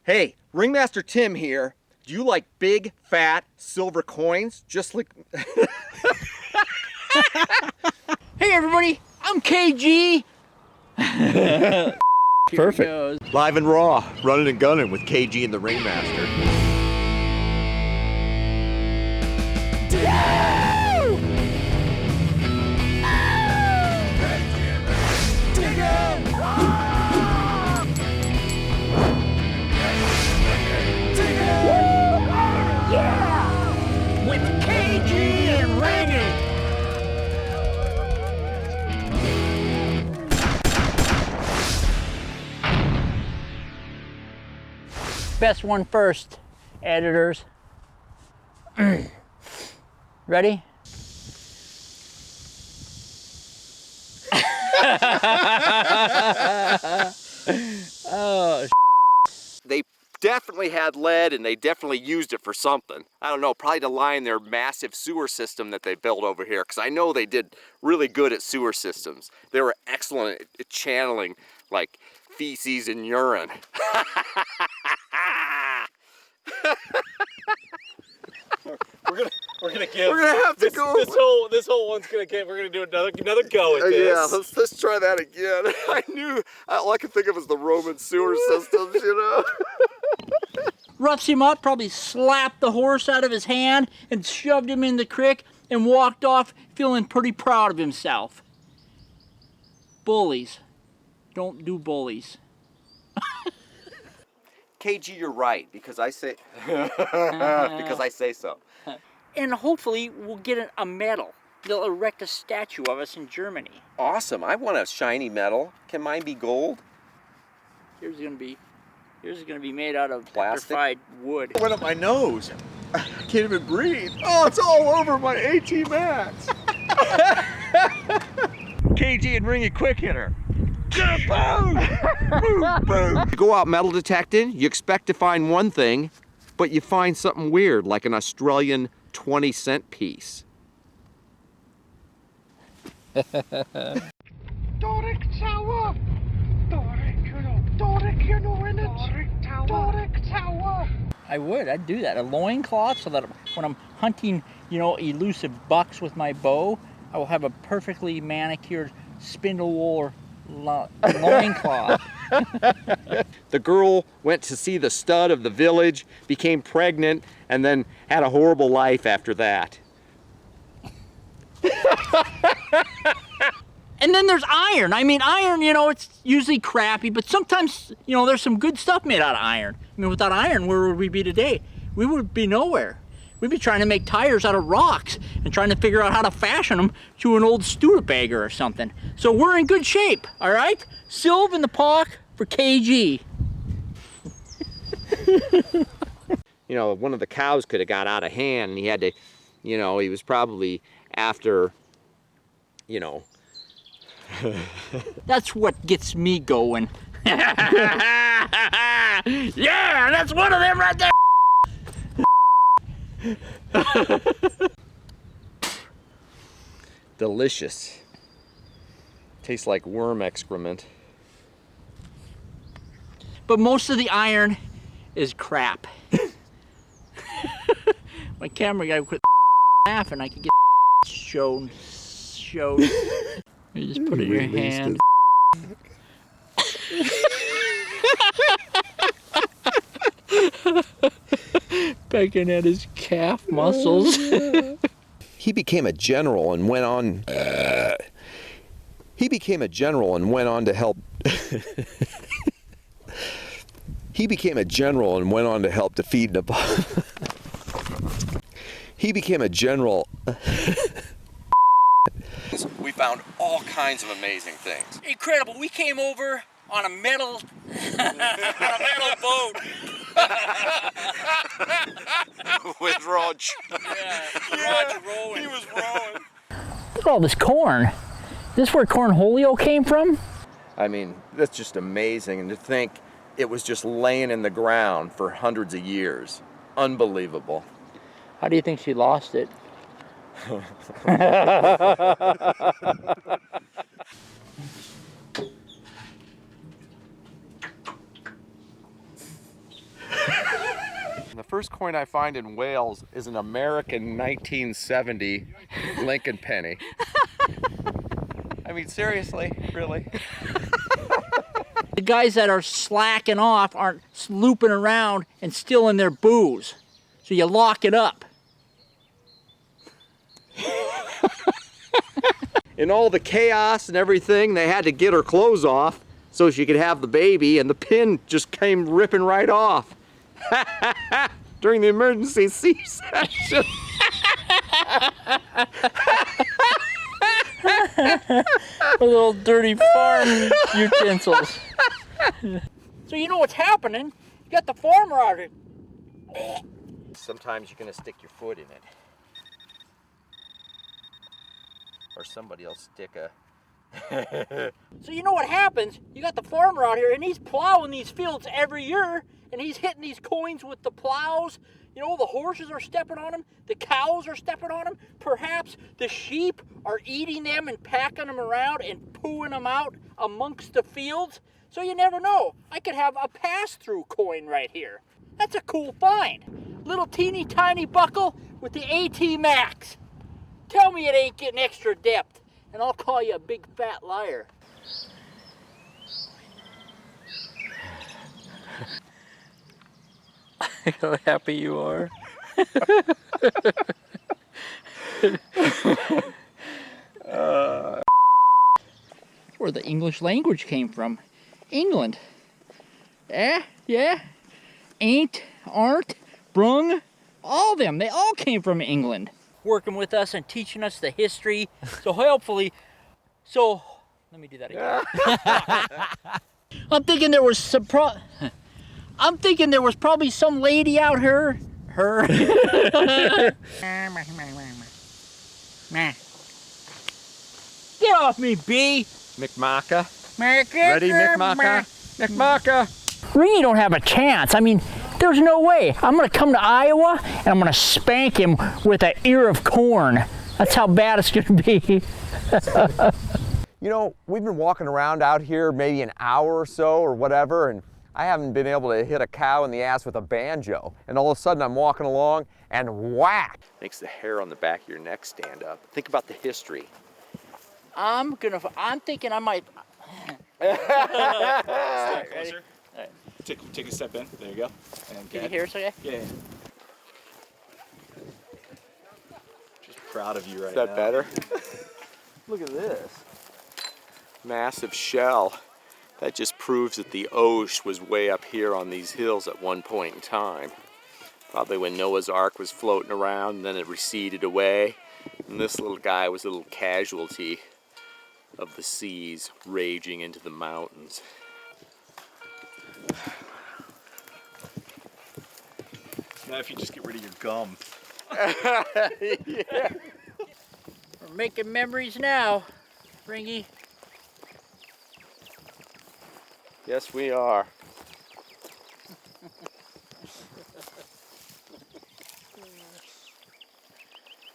Hey, Ringmaster Tim here. Do you like big, fat, silver coins? Just like... Hey everybody, I'm KG. Perfect. Live and raw, running and gunning with KG and the Ringmaster. Yeah! With KG and RINGY. Best one first, editors. Ready? Oh, They definitely had lead and they definitely used it for something. I don't know, probably to line their massive sewer system that they built over here, because I know they did really good at sewer systems. They were excellent at channeling like feces and urine. We're gonna have to go. This whole one's gonna get. We're gonna do another go at this. Yeah, let's try that again. I knew all I could think of was the Roman sewer systems, you know. roughs him up, probably slapped the horse out of his hand and shoved him in the creek and walked off feeling pretty proud of himself. Bullies. Don't do bullies. KG, you're right, because I say so. And hopefully we'll get a medal. They'll erect a statue of us in Germany. Awesome. I want a shiny medal. Can mine be gold? Yours is gonna be made out of Plastic? petrified wood. It went up my nose. I can't even breathe. Oh, it's all over my AT Max. KG and RINGY quick hitter. Boom! Boom, boom. You go out metal detecting, you expect to find one thing, but you find something weird, like an Australian 20-cent piece. Doric Tower! Doric, you know in it? Doric Tower! I'd do that. A loincloth so that when I'm hunting, you know, elusive bucks with my bow, I will have a perfectly manicured spindle wool loincloth. The girl went to see the stud of the village, became pregnant, and then had a horrible life after that. And then there's iron. I mean, iron, you know, it's usually crappy, but sometimes, you know, there's some good stuff made out of iron. I mean, without iron, where would we be today? We would be nowhere. We'd be trying to make tires out of rocks and trying to figure out how to fashion them to an old Studebaker or something. So we're in good shape, all right? Silv in the park for KG. You know, one of the cows could have got out of hand and he had to, you know, he was probably after, you know. That's what gets me going. Yeah, that's one of them right there. Delicious. Tastes like worm excrement. But most of the iron is crap. My camera guy quit laughing. I could get shown. You just put it in your hand. Pecking at his calf muscles. He became a general and went on. He became a general and went on to help. He became a general and went on to help defeat Napoleon. He became a general. We found all kinds of amazing things. Incredible. We came over on a metal boat. With Roach. Yeah, Roger rowing. He was rowing. Look at all this corn. Is this where cornholio came from? I mean, that's just amazing. And to think it was just laying in the ground for hundreds of years. Unbelievable. How do you think she lost it? first coin I find in Wales is an American 1970 Lincoln penny. I mean, seriously, really? The guys that are slacking off aren't looping around and stealing their booze. So you lock it up. In all the chaos and everything, they had to get her clothes off so she could have the baby, and the pin just came ripping right off. During the emergency C-section. Little dirty farm utensils. So you know what's happening? You got the farmer out here. Sometimes you're gonna stick your foot in it. Or somebody will stick a... So you know what happens? You got the farmer out here and he's plowing these fields every year and he's hitting these coins with the plows. You know, the horses are stepping on them, the cows are stepping on them, perhaps the sheep are eating them and packing them around and pooing them out amongst the fields. So you never know. I could have a pass-through coin right here. That's a cool find. Little teeny tiny buckle with the AT Max. Tell me it ain't getting extra depth and I'll call you a big fat liar. How happy you are. Where the English language came from. England. Yeah. Ain't, aren't, brung, all of them. They all came from England. Working with us and teaching us the history. So hopefully, let me do that again. I'm thinking there was probably some lady out here. Get off me, B. McMaka. Ready, McMaka? McMaka. Ringy don't have a chance. I mean, there's no way. I'm gonna come to Iowa and I'm gonna spank him with an ear of corn. That's how bad it's gonna be. You know, we've been walking around out here maybe an hour or so or whatever, and I haven't been able to hit a cow in the ass with a banjo. And all of a sudden I'm walking along and whack! Makes the hair on the back of your neck stand up. Think about the history. I'm thinking I might. Step closer. Right. Take a step in. There you go. And Can you hear us okay? Yeah. Just proud of you right Is now. that better? Look at this. Massive shell. That just proves that the Osh was way up here on these hills at one point in time. Probably when Noah's Ark was floating around and then it receded away. And this little guy was a little casualty of the seas raging into the mountains. Now if you just get rid of your gum. Yeah. We're making memories now, Ringy. Yes, we are.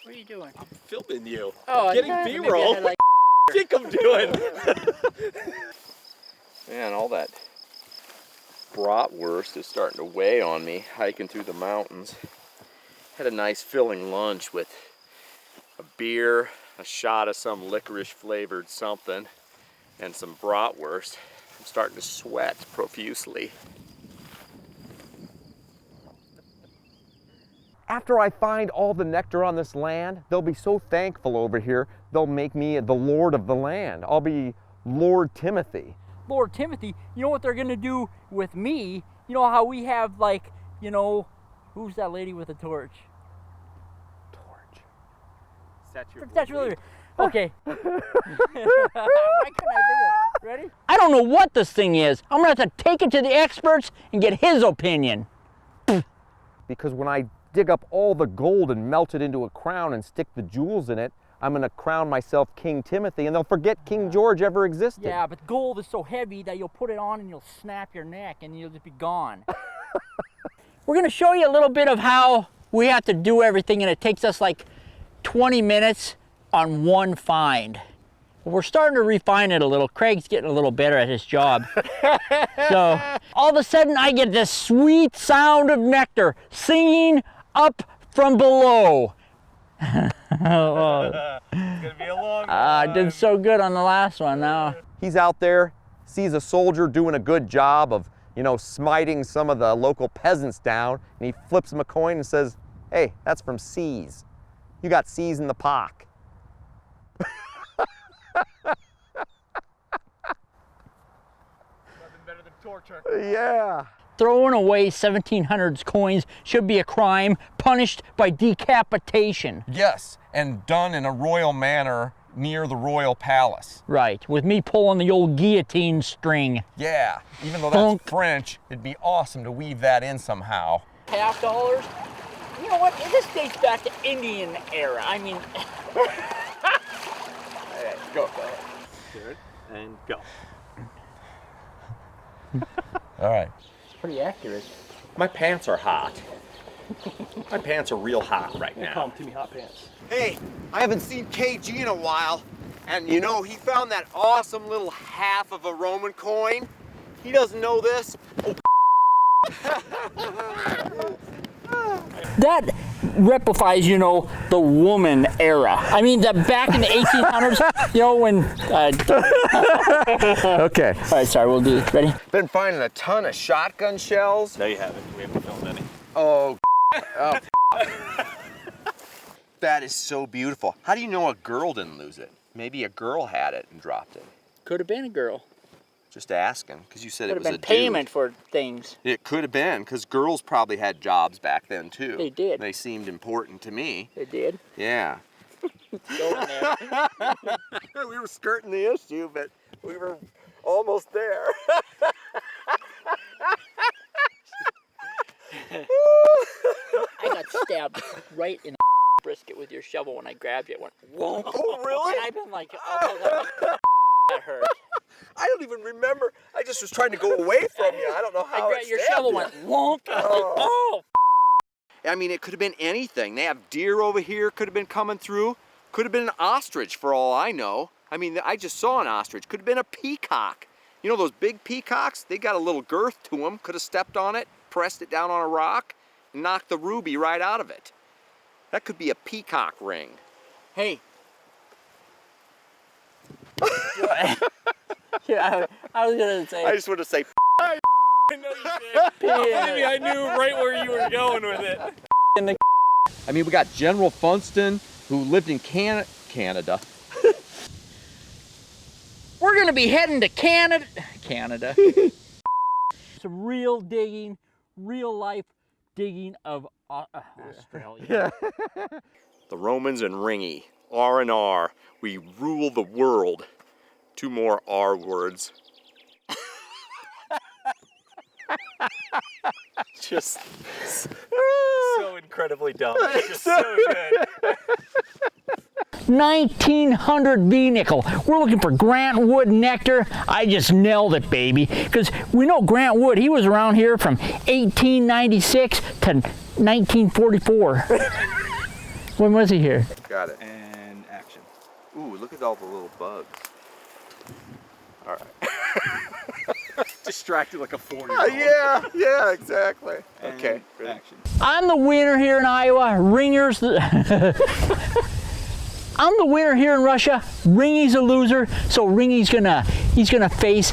What are you doing? I'm filming you. Oh, I'm getting maybe I B-roll. had, like, What do you think I'm doing? Man, all that bratwurst is starting to weigh on me hiking through the mountains. Had a nice filling lunch with a beer, a shot of some licorice flavored something, and some bratwurst. I'm starting to sweat profusely. After I find all the nectar on this land, they'll be so thankful over here, they'll make me the Lord of the land. I'll be Lord Timothy. Lord Timothy, you know what they're gonna do with me? You know how we have, like, you know, who's that lady with a torch? That's really okay. Why couldn't I think of it? Ready? I don't know what this thing is. I'm gonna have to take it to the experts and get his opinion. Because when I dig up all the gold and melt it into a crown and stick the jewels in it, I'm gonna crown myself King Timothy, and they'll forget King George ever existed. Yeah, but gold is so heavy that you'll put it on and you'll snap your neck and you'll just be gone. We're gonna show you a little bit of how we have to do everything, and it takes us like 20 minutes on one find. We're starting to refine it a little. Craig's getting a little better at his job. So all of a sudden I get this sweet sound of nectar singing up from below. It's gonna be a long I did so good on the last one now. He's out there, sees a soldier doing a good job of, you know, smiting some of the local peasants down, and he flips him a coin and says, hey, that's from C's. You got C's in the pock. Nothing better than torture. Yeah. Throwing away 1700s coins should be a crime punished by decapitation. Yes, and done in a royal manner near the royal palace. Right, with me pulling the old guillotine string. Yeah, even though Funk. that's French, it'd be awesome to weave that in somehow. $50. You know what? This dates back to Indian era. I mean, Alright, go. Good. And go. All right. it's pretty accurate. My pants are hot. My pants are real hot right Call now. them Timmy Hot Pants. Hey, I haven't seen KG in a while, and you know, he found that awesome little half of a Roman coin. He doesn't know this. That replies, you know, the woman era. I mean, back in the 1800s, you know, when... Okay. All right, sorry, we'll do it. Ready? Been finding a ton of shotgun shells. No, you haven't. We haven't filmed any. Oh, oh. That is so beautiful. How do you know a girl didn't lose it? Maybe a girl had it and dropped it. Could have been a girl. Just asking, because you said Could it have was been a payment dude. for things. It could have been, because girls probably had jobs back then too. They did. They seemed important to me. They did. Yeah. Go in there. We were skirting the issue, but we were almost there. I got stabbed right in the brisket with your shovel when I grabbed it. It went, whoa. Oh, really? And I've been like, oh, that hurt. I don't even remember. I just was trying to go away from you. I don't know how it Your stabbed shovel you. went wonk. I was like, oh. I mean, it could have been anything. They have deer over here, could have been coming through. Could have been an ostrich for all I know. I mean, I just saw an ostrich. Could have been a peacock. You know those big peacocks? They got a little girth to them. Could have stepped on it, pressed it down on a rock, and knocked the ruby right out of it. That could be a peacock ring. Hey. Yeah, I was gonna say. I just want to say, I know you did. Timmy, I knew right where you were going with it. I mean, we got General Funston, who lived in Canada. We're gonna be heading to Canada. Some real digging, real life digging of Australia. The Romans and Ringy, R&R, we rule the world. 2 more R words. Just so incredibly dumb. It's just so good. 1900 V nickel. We're looking for Grant Wood nectar. I just nailed it, baby. Because we know Grant Wood, he was around here from 1896 to 1944. When was he here? Got it. And action. Ooh, look at all the little bugs. All right. Distracted like a 4-year-old. Yeah, exactly. And Okay. action. I'm the winner here in Iowa. Ringer's the... I'm the winner here in Russia. Ringy's a loser. So Ringy's he's gonna face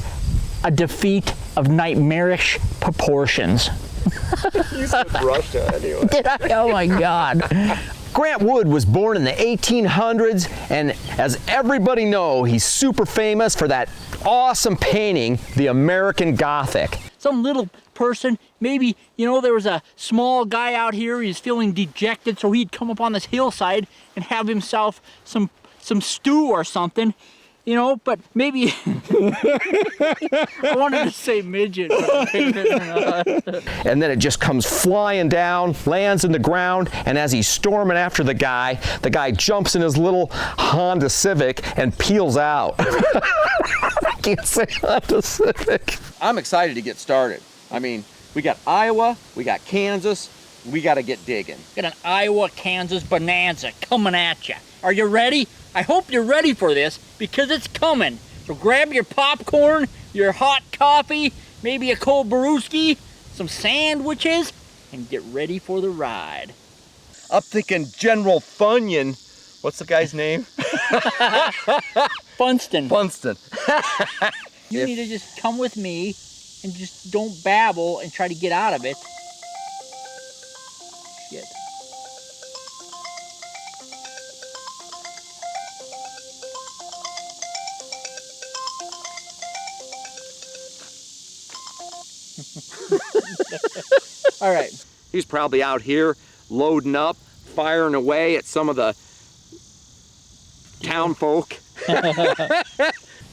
a defeat of nightmarish proportions. You said Russia anyway. Did I? Oh my God. Grant Wood was born in the 1800s, and as everybody knows, he's super famous for that awesome painting, The American Gothic. Some little person, maybe, you know, there was a small guy out here, he's feeling dejected, so he'd come up on this hillside and have himself some stew or something, you know, but maybe, I wanted to say midget. And then it just comes flying down, lands in the ground, and as he's storming after the guy jumps in his little Honda Civic and peels out. I can't say Honda Civic. I'm excited to get started. I mean, we got Iowa, we got Kansas, we got to get digging. Got an Iowa, Kansas bonanza coming at you. Are you ready? I hope you're ready for this because it's coming. So grab your popcorn, your hot coffee, maybe a cold brewski, some sandwiches, and get ready for the ride. I'm thinking General Funyun. What's the guy's name? Funston. Funston. You need to just come with me and just don't babble and try to get out of it. Shit. All right. He's probably out here loading up, firing away at some of the town folk.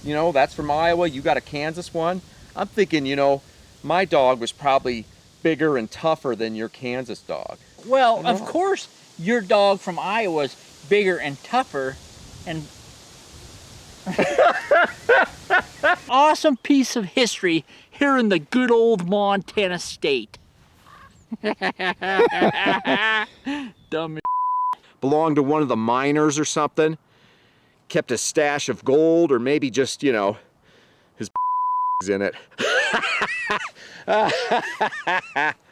You know, that's from Iowa. You got a Kansas one. I'm thinking, you know, my dog was probably bigger and tougher than your Kansas dog. Well, of course, your dog from Iowa's bigger and tougher and awesome piece of history here in the good old Montana state. Dumb. Belonged to one of the miners or something. Kept a stash of gold, or maybe just, you know, his in it.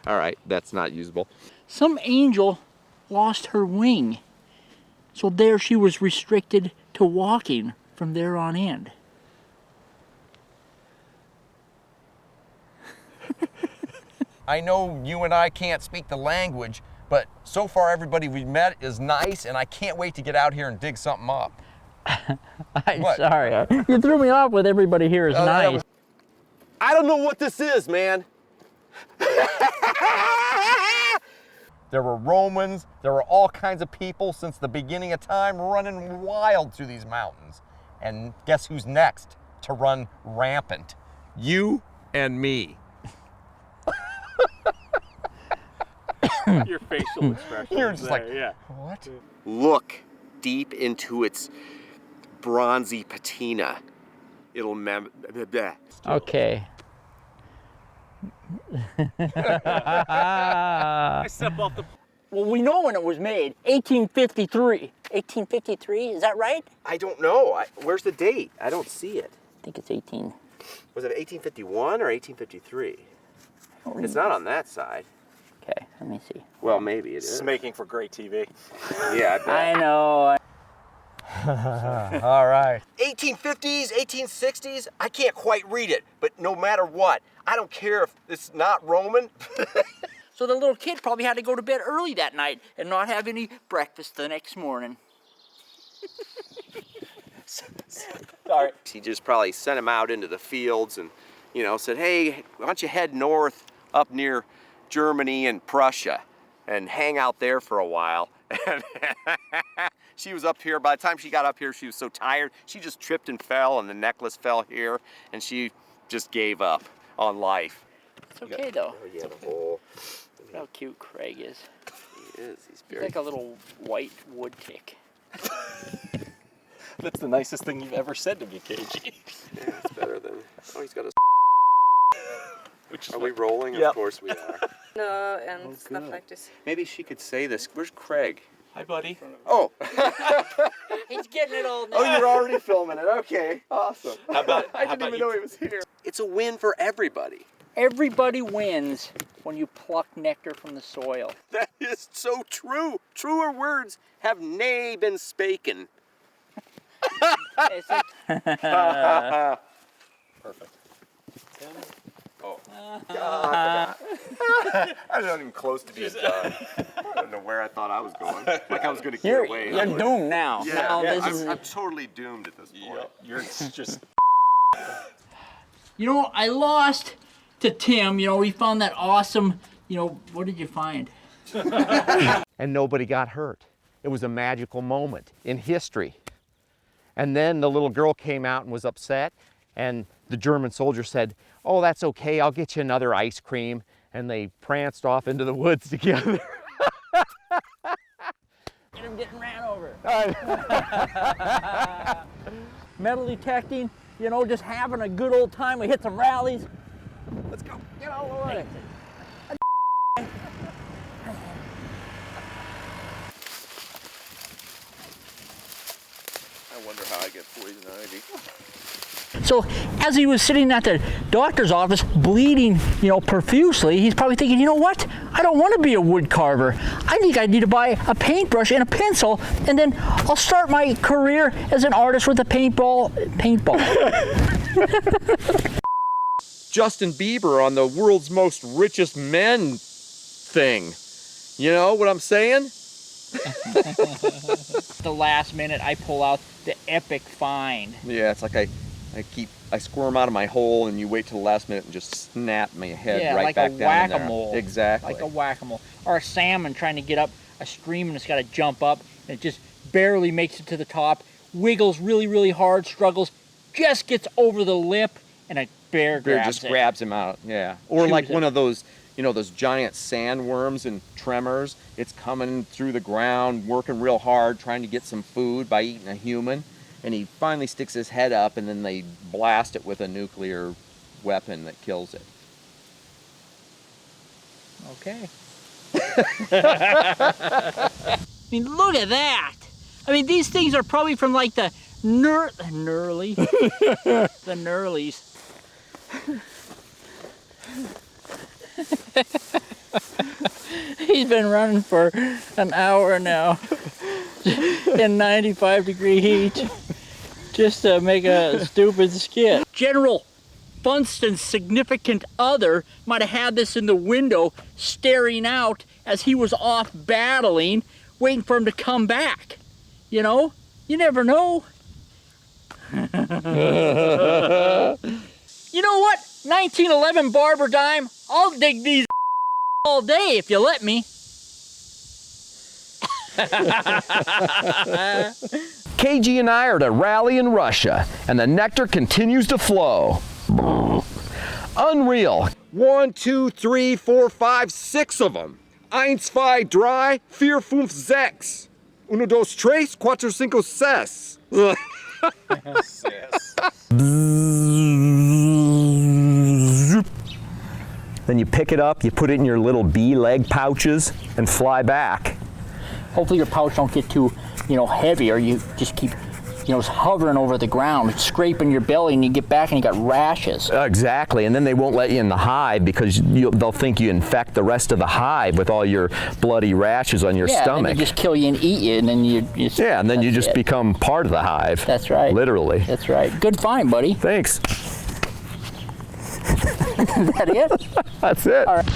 All right, that's not usable. Some angel lost her wing, so there she was restricted to walking from there on in. I know you and I can't speak the language, but so far everybody we've met is nice, and I can't wait to get out here and dig something up. I'm What? sorry. You threw me off with everybody here is nice. I don't know what this is, man. There were Romans, there were all kinds of people since the beginning of time running wild through these mountains. And guess who's next to run rampant? You and me. Your facial expression. You're just there, like, yeah. what? Look deep into its bronzy patina. It'll Okay. I step off the. Well, we know when it was made, 1853. 1853, is that right? I don't know. Where's the date? I don't see it. I think it's 18. Was it 1851 or 1853? It's not on that side. Okay, let me see. Well, maybe it This is. is making for great TV. Yeah, I bet. I know. All right. 1850s, 1860s, I can't quite read it, but no matter what, I don't care if it's not Roman. So the little kid probably had to go to bed early that night and not have any breakfast the next morning. Sorry. He just probably sent him out into the fields and, you know, said, hey, why don't you head north up near Germany and Prussia and hang out there for a while. And she was up here. By the time she got up here, she was so tired. She just tripped and fell, and the necklace fell here, and she just gave up on life. It's okay though. Oh, yeah, the whole. Look how cute Craig is. He is. He's He's very. like a little white wood tick. That's the nicest thing you've ever said to me, KG. Yeah, it's better than. Oh, he's got a. Which is Are we rolling? Yep. Of course we are. No, and stuff like this. Maybe she could say this. Where's Craig? Hi, buddy. Oh. He's getting it all now. Oh, you're already filming it. Okay, awesome. How about, I didn't even know he was here. It's a win for everybody. Everybody wins when you pluck nectar from the soil. That is so true. Truer words have nae been spaken. It's like, Perfect. Oh, God, I was not even close to being done. I don't know where I thought I was going. Like I was going to get away. you're doomed now. Yeah, now yeah, this is, I'm totally doomed at this point. You're just. You know, I lost to Tim. You know, we found that awesome, you know, what did you find? And nobody got hurt. It was a magical moment in history. And then the little girl came out and was upset, and the German soldier said, oh, that's okay, I'll get you another ice cream. And they pranced off into the woods together. Get him getting ran over. Metal detecting, you know, just having a good old time. We hit some rallies. Let's go, get out of the way. poison ivy. So as he was sitting at the doctor's office bleeding, you know, profusely, he's probably thinking, you know what? I don't want to be a wood carver. I think I need to buy a paintbrush and a pencil, and then I'll start my career as an artist with a paintball. Justin Bieber on the world's most richest men thing. You know what I'm saying? The last minute I pull out the epic find. Yeah, it's like I squirm out of my hole and you wait till the last minute and just snap my head right like back a down in there. whack-a-mole. Exactly. Like a whack-a-mole. Or a salmon trying to get up a stream and it's got to jump up and it just barely makes it to the top, wiggles really, really hard, struggles, just gets over the lip, and a bear grabs it. Grabs him out, yeah. Or Chews like it. one of those, you know, those giant sandworms and tremors. It's coming through the ground, working real hard, trying to get some food by eating a human. And he finally sticks his head up, and then they blast it with a nuclear weapon that kills it. Okay. I mean, look at that. I mean, these things are probably from like the Nurlies. He's been running for an hour now in 95-degree heat just to make a stupid skit. General Funston's significant other might have had this in the window staring out as he was off battling, waiting for him to come back. You know? You never know. You know what? 1911 Barber Dime, I'll dig these all day if you let me. KG and I are at a rally in Russia, and the nectar continues to flow. Unreal. 1, 2, 3, 4, 5, 6 of them. 1, 2, 3, 4, 5, 6. 1, 2, 3, 4, 5, 6. Then you pick it up, you put it in your little bee leg pouches, and fly back. Hopefully your pouch don't get too, heavy, or you just keep, hovering over the ground, scraping your belly, and you get back and you got rashes. Exactly, and then they won't let you in the hive because they'll think you infect the rest of the hive with all your bloody rashes on your stomach. And they just kill you and eat you, and then you and then you just become part of the hive. That's right. Literally. That's right. Good find, buddy. Thanks. Is that it? That's it. All right.